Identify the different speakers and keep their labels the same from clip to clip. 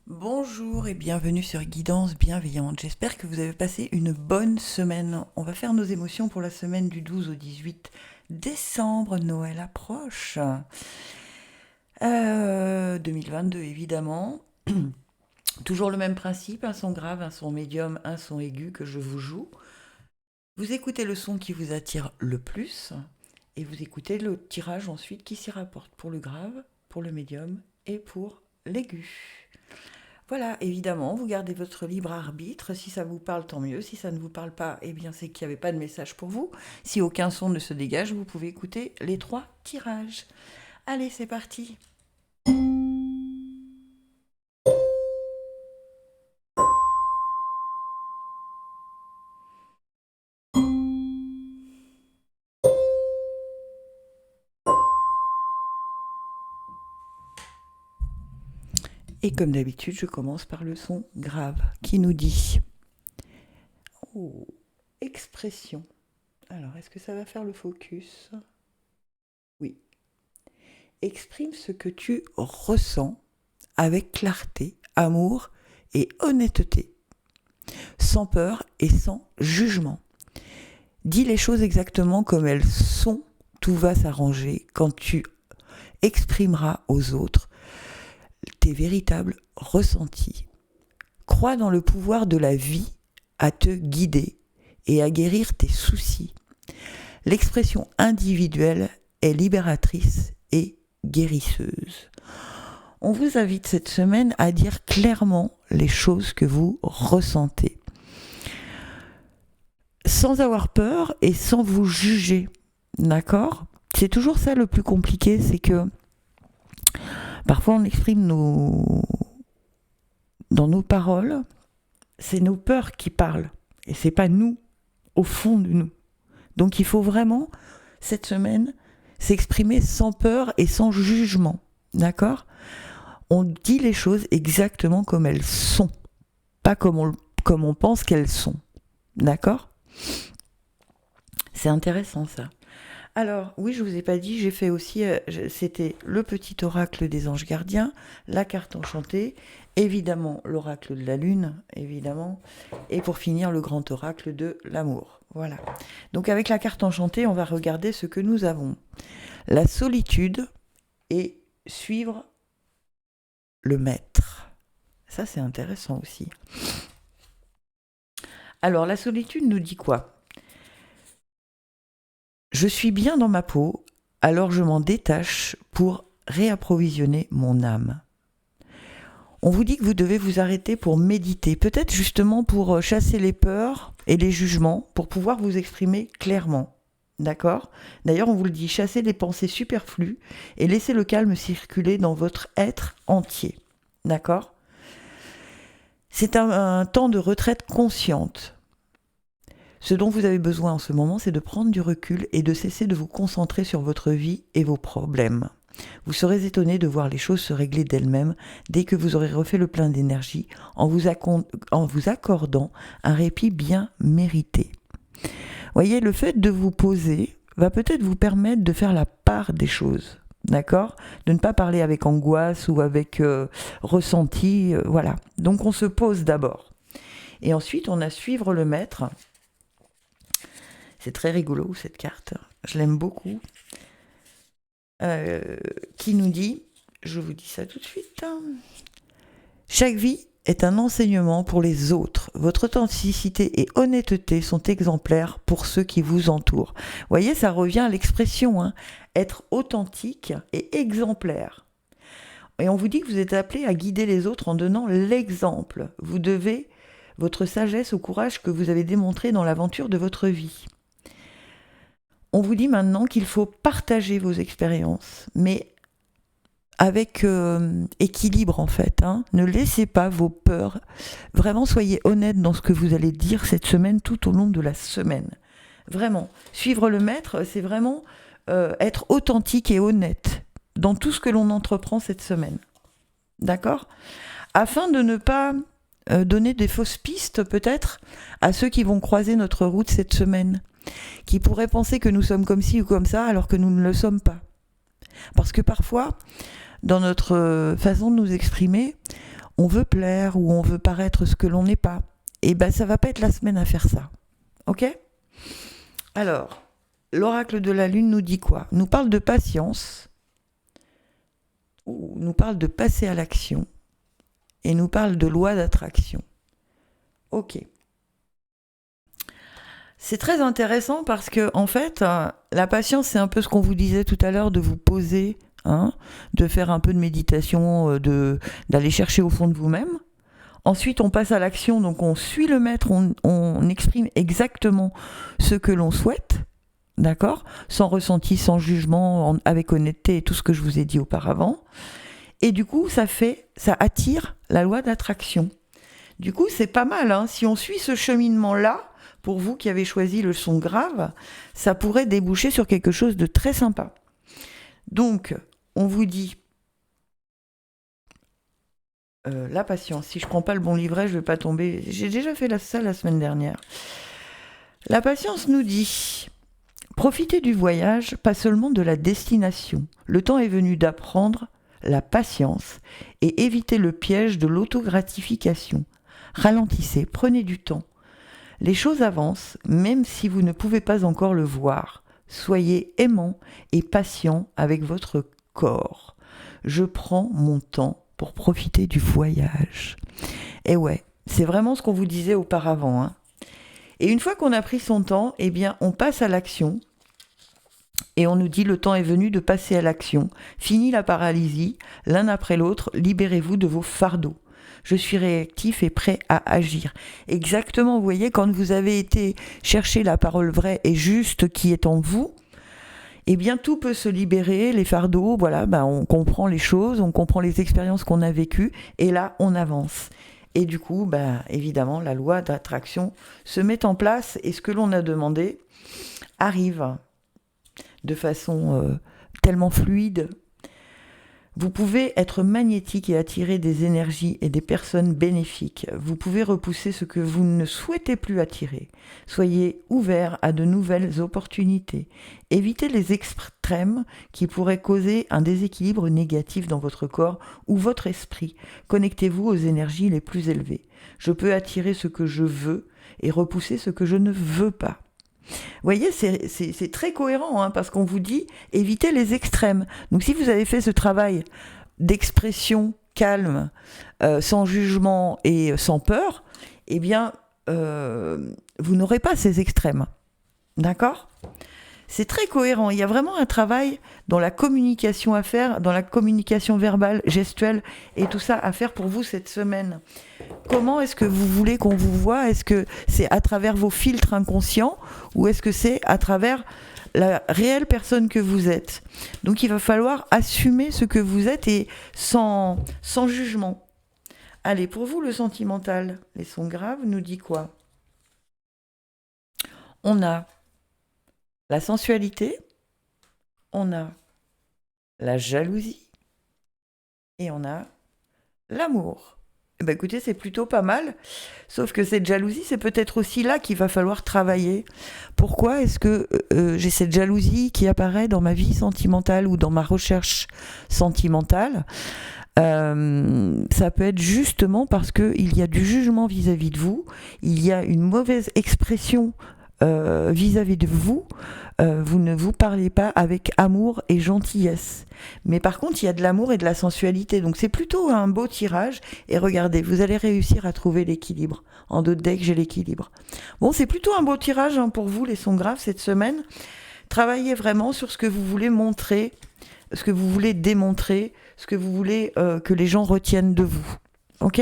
Speaker 1: Bonjour et bienvenue sur Guidance Bienveillante. J'espère que vous avez passé une bonne semaine. On va faire nos émotions pour la semaine du 12 au 18 décembre. Noël approche. 2022 évidemment. Toujours le même principe, un son grave, un son médium, un son aigu que je vous joue. Vous écoutez le son qui vous attire le plus et vous écoutez le tirage ensuite qui s'y rapporte pour le grave, pour le médium et pour l'aigu. Voilà, évidemment, vous gardez votre libre arbitre. Si ça vous parle, tant mieux. Si ça ne vous parle pas, eh bien, c'est qu'il n'y avait pas de message pour vous. Si aucun son ne se dégage, vous pouvez écouter les 3 tirages. Allez, c'est parti. Et comme d'habitude, je commence par le son grave qui nous dit oh, expression. Alors, est-ce que ça va faire le focus? Oui. Exprime ce que tu ressens avec clarté, amour et honnêteté, sans peur et sans jugement. Dis les choses exactement comme elles sont, tout va s'arranger quand tu exprimeras aux autres tes véritables ressentis. Crois dans le pouvoir de la vie à te guider et à guérir tes soucis. L'expression individuelle est libératrice et guérisseuse. On vous invite cette semaine à dire clairement les choses que vous ressentez, sans avoir peur et sans vous juger, d'accord ? C'est toujours ça le plus compliqué, c'est que parfois on exprime dans nos paroles, c'est nos peurs qui parlent, et c'est pas nous, au fond de nous. Donc il faut vraiment, cette semaine, s'exprimer sans peur et sans jugement, d'accord ? On dit les choses exactement comme elles sont, pas comme on pense qu'elles sont, d'accord ? C'est intéressant ça. Alors, oui, je vous ai pas dit, j'ai fait aussi, c'était le petit oracle des anges gardiens, la carte enchantée, évidemment l'oracle de la lune, évidemment, et pour finir le grand oracle de l'amour. Voilà. Donc avec la carte enchantée, on va regarder ce que nous avons. La solitude et suivre le maître. Ça, c'est intéressant aussi. Alors, la solitude nous dit quoi ? Je suis bien dans ma peau, alors je m'en détache pour réapprovisionner mon âme. On vous dit que vous devez vous arrêter pour méditer, peut-être justement pour chasser les peurs et les jugements, pour pouvoir vous exprimer clairement. D'accord ? D'ailleurs, on vous le dit, chassez les pensées superflues et laissez le calme circuler dans votre être entier. D'accord ? C'est un temps de retraite consciente. Ce dont vous avez besoin en ce moment, c'est de prendre du recul et de cesser de vous concentrer sur votre vie et vos problèmes. Vous serez étonné de voir les choses se régler d'elles-mêmes dès que vous aurez refait le plein d'énergie en vous accordant un répit bien mérité. Voyez, le fait de vous poser va peut-être vous permettre de faire la part des choses, d'accord ? De ne pas parler avec angoisse ou avec ressenti, voilà. Donc on se pose d'abord. Et ensuite, on a suivre le maître. C'est très rigolo cette carte, je l'aime beaucoup, qui nous dit, je vous dis ça tout de suite, chaque vie est un enseignement pour les autres. Votre authenticité et honnêteté sont exemplaires pour ceux qui vous entourent. Vous voyez, ça revient à l'expression, être authentique et exemplaire. Et on vous dit que vous êtes appelé à guider les autres en donnant l'exemple. Vous devez votre sagesse au courage que vous avez démontré dans l'aventure de votre vie. On vous dit maintenant qu'il faut partager vos expériences, mais avec équilibre en fait. Ne laissez pas vos peurs. Vraiment, soyez honnête dans ce que vous allez dire cette semaine, tout au long de la semaine. Vraiment, suivre le maître, c'est vraiment être authentique et honnête dans tout ce que l'on entreprend cette semaine. D'accord ? Afin de ne pas donner des fausses pistes peut-être à ceux qui vont croiser notre route cette semaine, qui pourraient penser que nous sommes comme ci ou comme ça alors que nous ne le sommes pas. Parce que parfois, dans notre façon de nous exprimer, on veut plaire ou on veut paraître ce que l'on n'est pas. Et ben ça va pas être la semaine à faire ça. Ok ? Alors, l'oracle de la lune nous dit quoi ? Nous parle de patience, ou nous parle de passer à l'action, et nous parle de loi d'attraction. Ok. C'est très intéressant parce que, en fait, la patience, c'est un peu ce qu'on vous disait tout à l'heure, de vous poser, de faire un peu de méditation, d'aller chercher au fond de vous-même. Ensuite, on passe à l'action, donc on suit le maître, on exprime exactement ce que l'on souhaite, d'accord ? Sans ressenti, sans jugement, avec honnêteté et tout ce que je vous ai dit auparavant. Et du coup, ça attire la loi d'attraction. Du coup, c'est pas mal, si on suit ce cheminement-là, pour vous qui avez choisi le son grave, ça pourrait déboucher sur quelque chose de très sympa. Donc, on vous dit... la patience. Si je prends pas le bon livret, je vais pas tomber. J'ai déjà fait ça la semaine dernière. La patience nous dit: profitez du voyage, pas seulement de la destination. Le temps est venu d'apprendre la patience et éviter le piège de l'autogratification. Ralentissez, prenez du temps. Les choses avancent, même si vous ne pouvez pas encore le voir. Soyez aimant et patient avec votre corps. Je prends mon temps pour profiter du voyage. Et ouais, c'est vraiment ce qu'on vous disait auparavant. Et une fois qu'on a pris son temps, eh bien, on passe à l'action. Et on nous dit: le temps est venu de passer à l'action. Fini la paralysie, l'un après l'autre, libérez-vous de vos fardeaux. Je suis réactif et prêt à agir. Exactement, vous voyez, quand vous avez été chercher la parole vraie et juste qui est en vous, eh bien, tout peut se libérer, les fardeaux, voilà, on comprend les choses, on comprend les expériences qu'on a vécues, et là, on avance. Et du coup, évidemment, la loi d'attraction se met en place, et ce que l'on a demandé arrive de façon tellement fluide. Vous pouvez être magnétique et attirer des énergies et des personnes bénéfiques. Vous pouvez repousser ce que vous ne souhaitez plus attirer. Soyez ouvert à de nouvelles opportunités. Évitez les extrêmes qui pourraient causer un déséquilibre négatif dans votre corps ou votre esprit. Connectez-vous aux énergies les plus élevées. Je peux attirer ce que je veux et repousser ce que je ne veux pas. Vous voyez, c'est très cohérent, parce qu'on vous dit évitez les extrêmes. Donc si vous avez fait ce travail d'expression calme, sans jugement et sans peur, eh bien, vous n'aurez pas ces extrêmes. D'accord ? C'est très cohérent. Il y a vraiment un travail dans la communication à faire, dans la communication verbale, gestuelle et tout ça à faire pour vous cette semaine. Comment est-ce que vous voulez qu'on vous voie ? Est-ce que c'est à travers vos filtres inconscients ou est-ce que c'est à travers la réelle personne que vous êtes ? Donc il va falloir assumer ce que vous êtes et sans jugement. Allez, pour vous, le sentimental, les sons graves, nous dit quoi ? On a la sensualité, on a la jalousie et on a l'amour. Écoutez, c'est plutôt pas mal, sauf que cette jalousie, c'est peut-être aussi là qu'il va falloir travailler. Pourquoi est-ce que j'ai cette jalousie qui apparaît dans ma vie sentimentale ou dans ma recherche sentimentale ? Ça peut être justement parce qu'il y a du jugement vis-à-vis de vous, il y a une mauvaise expression vis-à-vis de vous, vous ne vous parlez pas avec amour et gentillesse. Mais par contre, il y a de l'amour et de la sensualité. Donc c'est plutôt un beau tirage. Et regardez, vous allez réussir à trouver l'équilibre. En 2 decks, j'ai l'équilibre. Bon, c'est plutôt un beau tirage pour vous, les sons graves, cette semaine. Travaillez vraiment sur ce que vous voulez montrer, ce que vous voulez démontrer, ce que vous voulez que les gens retiennent de vous. Ok ?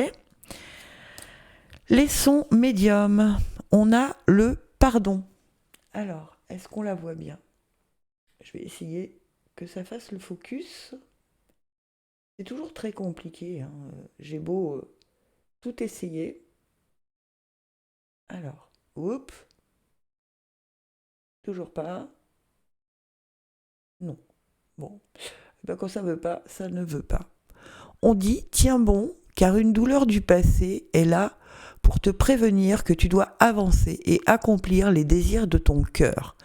Speaker 1: Les sons médiums. On a le pardon. Alors, est-ce qu'on la voit bien ? Je vais essayer que ça fasse le focus. C'est toujours très compliqué. J'ai beau tout essayer. Alors, oups. Toujours pas. Non. Bon. Quand ça veut pas, ça ne veut pas. On dit, tiens bon, car une douleur du passé est là pour te prévenir que tu dois avancer et accomplir les désirs de ton cœur.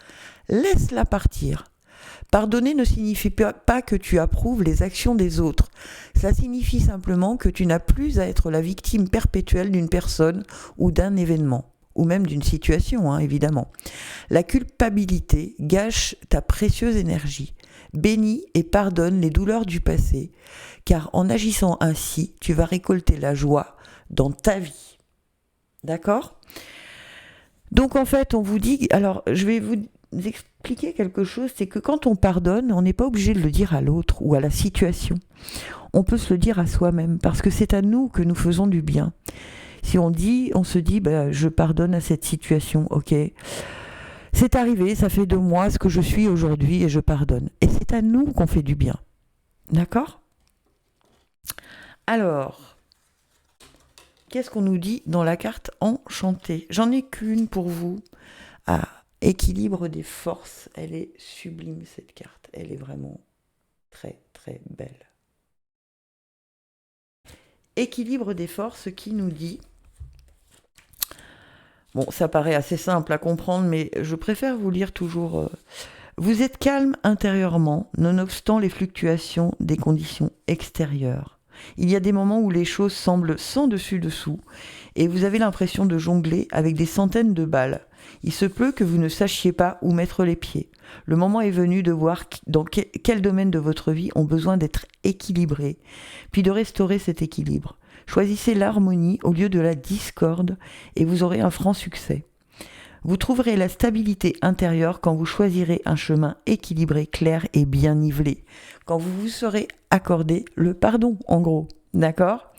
Speaker 1: Laisse-la partir. Pardonner ne signifie pas que tu approuves les actions des autres. Cela signifie simplement que tu n'as plus à être la victime perpétuelle d'une personne ou d'un événement, ou même d'une situation, évidemment. La culpabilité gâche ta précieuse énergie. Bénis et pardonne les douleurs du passé, car en agissant ainsi, tu vas récolter la joie dans ta vie. D'accord ? Donc en fait, on vous dit... Alors, je vais vous expliquer quelque chose, c'est que quand on pardonne, on n'est pas obligé de le dire à l'autre ou à la situation. On peut se le dire à soi-même, parce que c'est à nous que nous faisons du bien. Si on se dit, je pardonne à cette situation, ok, c'est arrivé, ça fait de moi ce que je suis aujourd'hui et je pardonne. Et c'est à nous qu'on fait du bien. D'accord ? Alors, qu'est-ce qu'on nous dit dans la carte enchantée ? J'en ai qu'une pour vous. Équilibre des forces. Elle est sublime, cette carte. Elle est vraiment très, très belle. Équilibre des forces qui nous dit... Bon, ça paraît assez simple à comprendre, mais je préfère vous lire toujours... Vous êtes calme intérieurement, nonobstant les fluctuations des conditions extérieures. Il y a des moments où les choses semblent sans dessus-dessous, et vous avez l'impression de jongler avec des centaines de balles. Il se peut que vous ne sachiez pas où mettre les pieds. Le moment est venu de voir dans quel domaine de votre vie ont besoin d'être équilibrés, puis de restaurer cet équilibre. Choisissez l'harmonie au lieu de la discorde et vous aurez un franc succès. Vous trouverez la stabilité intérieure quand vous choisirez un chemin équilibré, clair et bien nivelé. Quand vous vous serez accordé le pardon, en gros. D'accord ?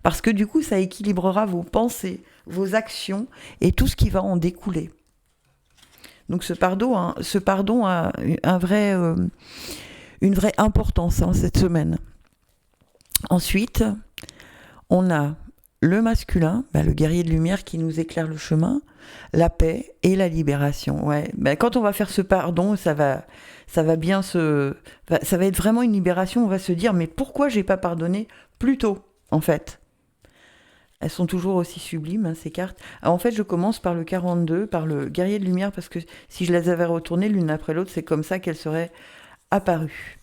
Speaker 1: Parce que du coup, ça équilibrera vos pensées, vos actions et tout ce qui va en découler. Donc ce pardon a une vraie importance cette semaine. Ensuite, on a le masculin, le guerrier de lumière qui nous éclaire le chemin, la paix et la libération. Ouais. Quand on va faire ce pardon, ça va être vraiment une libération. On va se dire, mais pourquoi j'ai pas pardonné plus tôt, en fait ? Elles sont toujours aussi sublimes, ces cartes. Alors, en fait, je commence par le 42, par le guerrier de lumière, parce que si je les avais retournées l'une après l'autre, c'est comme ça qu'elles seraient apparues.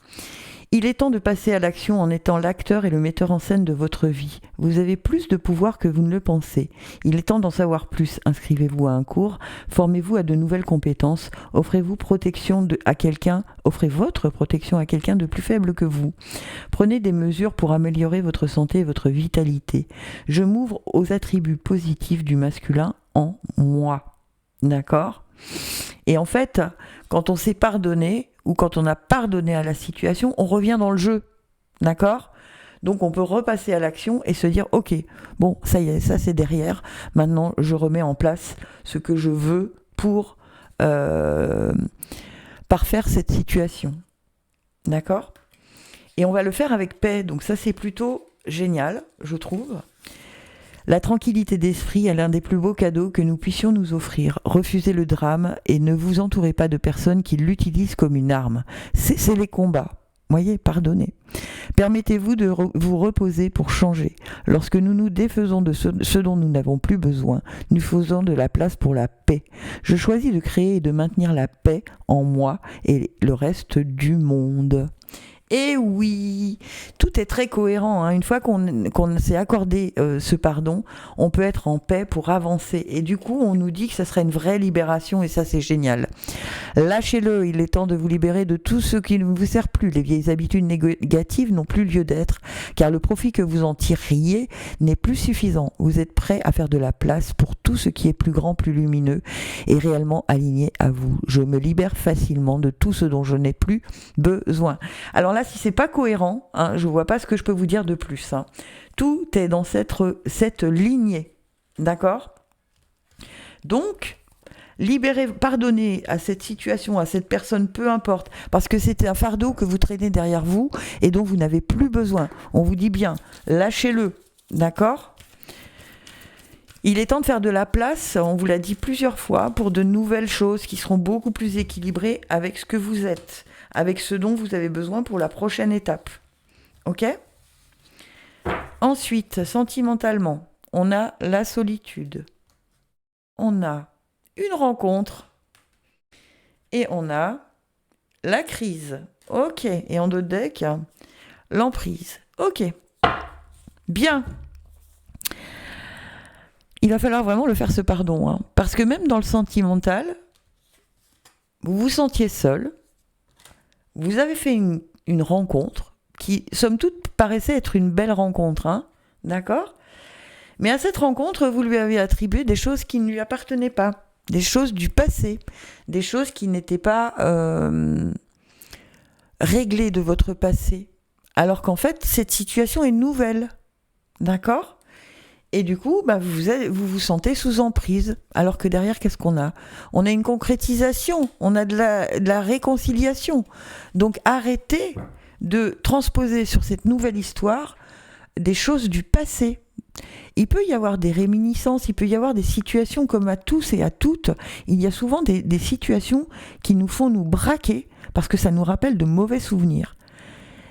Speaker 1: Il est temps de passer à l'action en étant l'acteur et le metteur en scène de votre vie. Vous avez plus de pouvoir que vous ne le pensez. Il est temps d'en savoir plus. Inscrivez-vous à un cours, formez-vous à de nouvelles compétences, offrez votre protection à quelqu'un de plus faible que vous. Prenez des mesures pour améliorer votre santé et votre vitalité. Je m'ouvre aux attributs positifs du masculin en moi. D'accord ? Et en fait, quand on s'est pardonné, ou quand on a pardonné à la situation, on revient dans le jeu, d'accord ? Donc on peut repasser à l'action et se dire, ok, bon, ça y est, ça c'est derrière, maintenant je remets en place ce que je veux pour parfaire cette situation, d'accord ? Et on va le faire avec paix, donc ça c'est plutôt génial, je trouve. La tranquillité d'esprit est l'un des plus beaux cadeaux que nous puissions nous offrir. Refusez le drame et ne vous entourez pas de personnes qui l'utilisent comme une arme. Cessez les combats. Voyez, pardonnez. Permettez-vous de vous reposer pour changer. Lorsque nous nous défaisons de ce dont nous n'avons plus besoin, nous faisons de la place pour la paix. Je choisis de créer et de maintenir la paix en moi et le reste du monde. Et oui, tout est très cohérent. Une fois qu'on s'est accordé ce pardon, on peut être en paix pour avancer. Et du coup, on nous dit que ça serait une vraie libération et ça, c'est génial. Lâchez-le, il est temps de vous libérer de tout ce qui ne vous sert plus. Les vieilles habitudes négatives n'ont plus lieu d'être, car le profit que vous en tiriez n'est plus suffisant. Vous êtes prêt à faire de la place pour tout ce qui est plus grand, plus lumineux et réellement aligné à vous. Je me libère facilement de tout ce dont je n'ai plus besoin. Alors là, si c'est pas cohérent, je vois pas ce que je peux vous dire de plus. Tout est dans cette lignée, d'accord ? Donc, libérez, pardonnez à cette situation, à cette personne, peu importe, parce que c'est un fardeau que vous traînez derrière vous et dont vous n'avez plus besoin. On vous dit bien, lâchez-le, d'accord ? Il est temps de faire de la place, on vous l'a dit plusieurs fois, pour de nouvelles choses qui seront beaucoup plus équilibrées avec ce que vous êtes, avec ce dont vous avez besoin pour la prochaine étape. Ok ? Ensuite, sentimentalement, on a la solitude. On a une rencontre et on a la crise. Ok. Et en 2 decks, l'emprise. Ok. Bien. Il va falloir vraiment le faire ce pardon. Hein. Parce que même dans le sentimental, vous vous sentiez seul. Vous avez fait une rencontre qui, somme toute, paraissait être une belle rencontre. Hein. D'accord ? Mais à cette rencontre, vous lui avez attribué des choses qui ne lui appartenaient pas. Des choses du passé. Des choses qui n'étaient pas réglées de votre passé. Alors qu'en fait, cette situation est nouvelle. D'accord ? Et du coup, vous vous sentez sous emprise. Alors que derrière, qu'est-ce qu'on a ? On a une concrétisation, on a de la réconciliation. Donc arrêtez de transposer sur cette nouvelle histoire des choses du passé. Il peut y avoir des réminiscences, il peut y avoir des situations comme à tous et à toutes. Il y a souvent des situations qui nous font nous braquer parce que ça nous rappelle de mauvais souvenirs.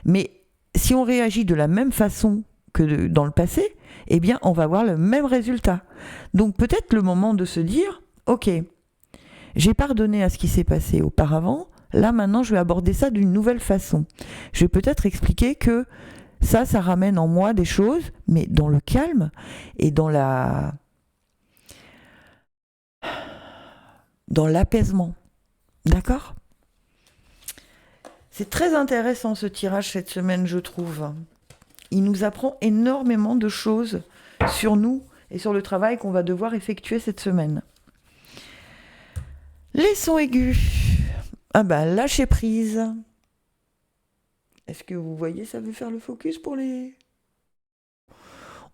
Speaker 1: Mais si on réagit de la même façon que dans le passé, eh bien, on va avoir le même résultat. Donc peut-être le moment de se dire, ok, j'ai pardonné à ce qui s'est passé auparavant, là maintenant je vais aborder ça d'une nouvelle façon. Je vais peut-être expliquer que ça ramène en moi des choses, mais dans le calme et dans l'apaisement. D'accord ? C'est très intéressant ce tirage cette semaine, je trouve. Il nous apprend énormément de choses sur nous et sur le travail qu'on va devoir effectuer cette semaine. Les sons aigus. Lâcher prise. Est-ce que vous voyez, ça veut faire le focus pour les...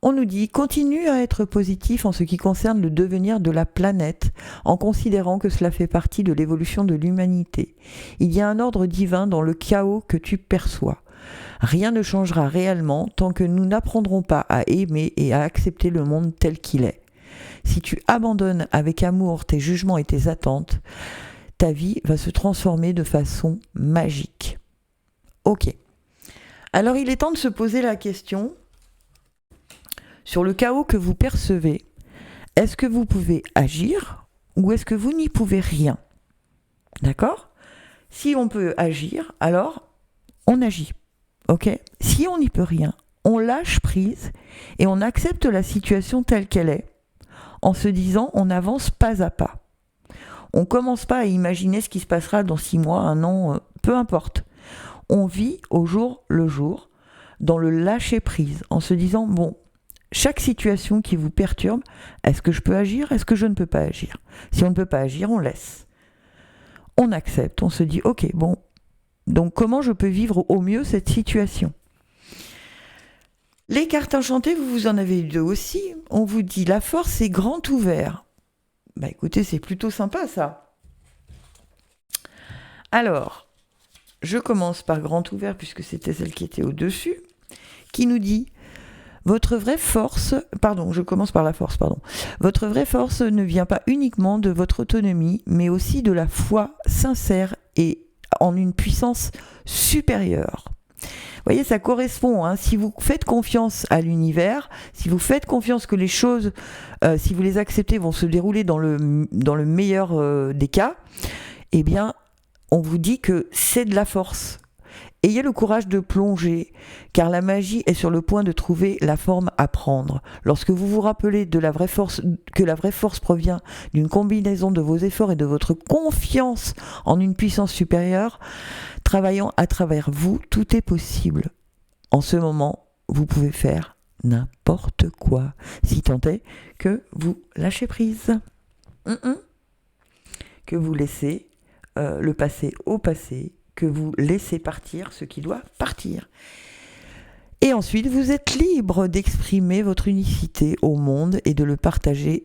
Speaker 1: On nous dit, continue à être positif en ce qui concerne le devenir de la planète, en considérant que cela fait partie de l'évolution de l'humanité. Il y a un ordre divin dans le chaos que tu perçois. Rien ne changera réellement tant que nous n'apprendrons pas à aimer et à accepter le monde tel qu'il est. Si tu abandonnes avec amour tes jugements et tes attentes, ta vie va se transformer de façon magique. Ok. Alors il est temps de se poser la question sur le chaos que vous percevez. Est-ce que vous pouvez agir ou est-ce que vous n'y pouvez rien ? D'accord ? Si on peut agir, alors on agit. Ok ? Si on n'y peut rien, on lâche prise et on accepte la situation telle qu'elle est en se disant on avance pas à pas. On ne commence pas à imaginer ce qui se passera dans 6 mois, 1 an, peu importe. On vit au jour le jour dans le lâcher prise en se disant bon, chaque situation qui vous perturbe, est-ce que je peux agir ? Est-ce que je ne peux pas agir ? Si on ne peut pas agir, on laisse. On accepte, on se dit ok, bon, donc comment je peux vivre au mieux cette situation ? Les cartes enchantées, vous en avez eu 2 aussi. On vous dit la force est grand ouvert. Écoutez, c'est plutôt sympa ça. Alors, je commence par grand ouvert puisque c'était celle qui était au-dessus, qui nous dit votre vraie force, je commence par la force, Votre vraie force ne vient pas uniquement de votre autonomie, mais aussi de la foi sincère et en une puissance supérieure. Vous voyez, ça correspond. Hein, si vous faites confiance à l'univers, si vous faites confiance que les choses, si vous les acceptez, vont se dérouler dans le meilleur des cas, eh bien, on vous dit que c'est de la force. Ayez le courage de plonger, car la magie est sur le point de trouver la forme à prendre. Lorsque vous vous rappelez que la vraie force provient d'une combinaison de vos efforts et de votre confiance en une puissance supérieure, travaillant à travers vous, tout est possible. En ce moment, vous pouvez faire n'importe quoi, si tant est que vous lâchez prise. Que vous laissez le passé au passé, que vous laissez partir ce qui doit partir. Et ensuite, vous êtes libre d'exprimer votre unicité au monde et de partager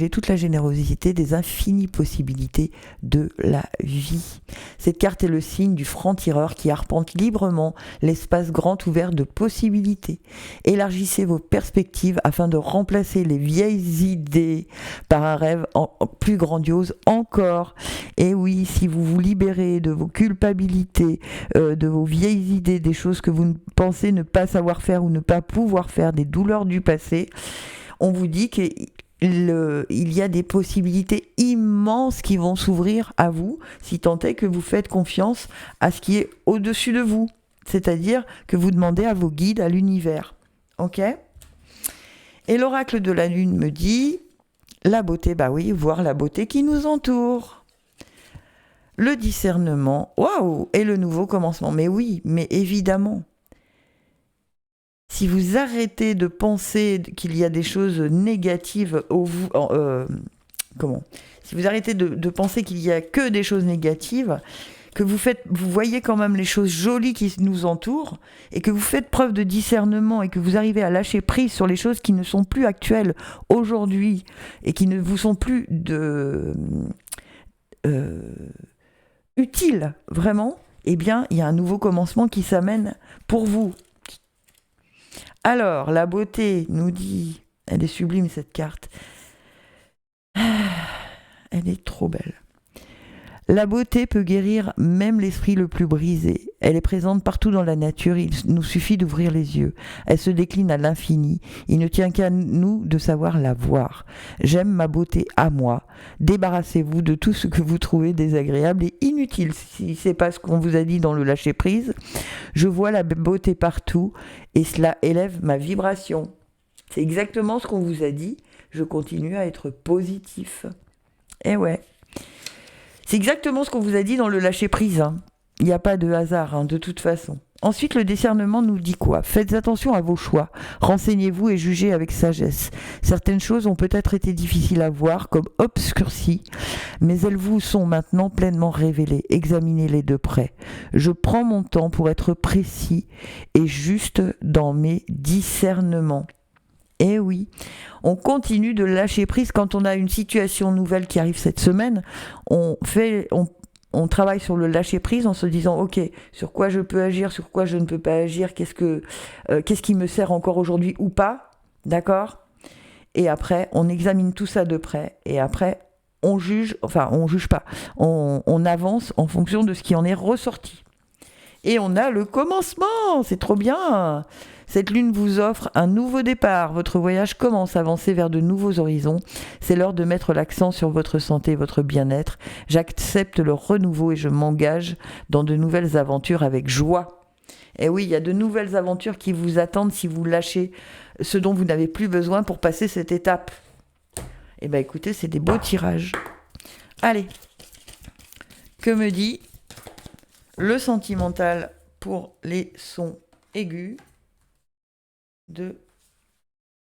Speaker 1: toute la générosité des infinies possibilités de la vie. Cette carte est le signe du franc-tireur qui arpente librement l'espace grand ouvert de possibilités. Élargissez vos perspectives afin de remplacer les vieilles idées par un rêve plus grandiose encore. Et oui, si vous vous libérez de vos culpabilités, de vos vieilles idées, des choses que vous pensez ne pas savoir faire ou ne pas pouvoir faire, des douleurs du passé, on vous dit que il y a des possibilités immenses qui vont s'ouvrir à vous, si tant est que vous faites confiance à ce qui est au-dessus de vous. C'est-à-dire que vous demandez à vos guides, à l'univers. Ok ? Et l'oracle de la lune me dit, la beauté, bah oui, voir la beauté qui nous entoure. Le discernement, waouh, et le nouveau commencement. Mais oui, mais évidemment. Si vous arrêtez de penser qu'il y a des choses négatives Si vous arrêtez de penser qu'il y a que des choses négatives, que vous voyez quand même les choses jolies qui nous entourent, et que vous faites preuve de discernement et que vous arrivez à lâcher prise sur les choses qui ne sont plus actuelles aujourd'hui et qui ne vous sont plus utiles vraiment, eh bien, il y a un nouveau commencement qui s'amène pour vous. Alors, la beauté nous dit, elle est sublime cette carte, elle est trop belle. La beauté peut guérir même l'esprit le plus brisé. Elle est présente partout dans la nature, il nous suffit d'ouvrir les yeux. Elle se décline à l'infini. Il ne tient qu'à nous de savoir la voir. J'aime ma beauté à moi. Débarrassez-vous de tout ce que vous trouvez désagréable et inutile. Si c'est pas ce qu'on vous a dit dans le lâcher-prise, je vois la beauté partout et cela élève ma vibration. C'est exactement ce qu'on vous a dit. Je continue à être positif. Eh ouais. C'est exactement ce qu'on vous a dit dans le lâcher-prise. Hein. Il n'y a pas de hasard, de toute façon. Ensuite, le discernement nous dit quoi ? Faites attention à vos choix. Renseignez-vous et jugez avec sagesse. Certaines choses ont peut-être été difficiles à voir, comme obscurcies, mais elles vous sont maintenant pleinement révélées. Examinez-les de près. Je prends mon temps pour être précis et juste dans mes discernements. Eh oui, on continue de lâcher prise quand on a une situation nouvelle qui arrive cette semaine. On travaille sur le lâcher prise en se disant ok, sur quoi je peux agir, sur quoi je ne peux pas agir, qu'est-ce qui me sert encore aujourd'hui ou pas, d'accord ? Et après, on examine tout ça de près et après, on juge pas, on avance en fonction de ce qui en est ressorti. Et on a le commencement, c'est trop bien. Cette lune vous offre un nouveau départ. Votre voyage commence à avancer vers de nouveaux horizons. C'est l'heure de mettre l'accent sur votre santé et votre bien-être. J'accepte le renouveau et je m'engage dans de nouvelles aventures avec joie. Et oui, il y a de nouvelles aventures qui vous attendent si vous lâchez ce dont vous n'avez plus besoin pour passer cette étape. Eh bien écoutez, c'est des beaux tirages. Allez, que me dit le sentimental pour les sons aigus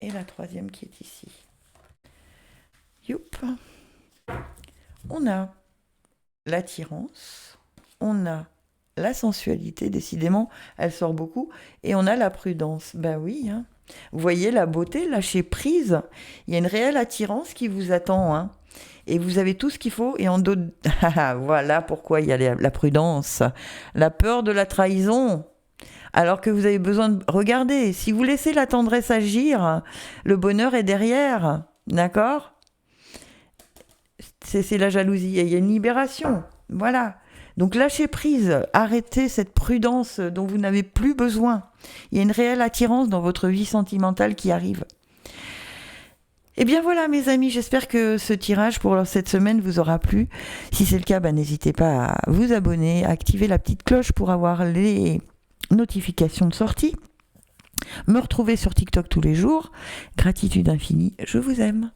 Speaker 1: et la troisième qui est ici. Youp. On a l'attirance, on a la sensualité, décidément, elle sort beaucoup, et on a la prudence. Ben oui, hein. Vous voyez la beauté, lâcher prise, il y a une réelle attirance qui vous attend, hein. Et vous avez tout ce qu'il faut, et en dos de... voilà pourquoi il y a la prudence, la peur de la trahison. Alors que vous avez besoin de... Regardez, si vous laissez la tendresse agir, le bonheur est derrière, d'accord ? C'est la jalousie, et il y a une libération, voilà. Donc lâchez prise, arrêtez cette prudence dont vous n'avez plus besoin. Il y a une réelle attirance dans votre vie sentimentale qui arrive. Eh bien voilà mes amis, j'espère que ce tirage pour cette semaine vous aura plu. Si c'est le cas, n'hésitez pas à vous abonner, à activer la petite cloche pour avoir les notifications de sortie. Me retrouver sur TikTok tous les jours. Gratitude infinie, je vous aime.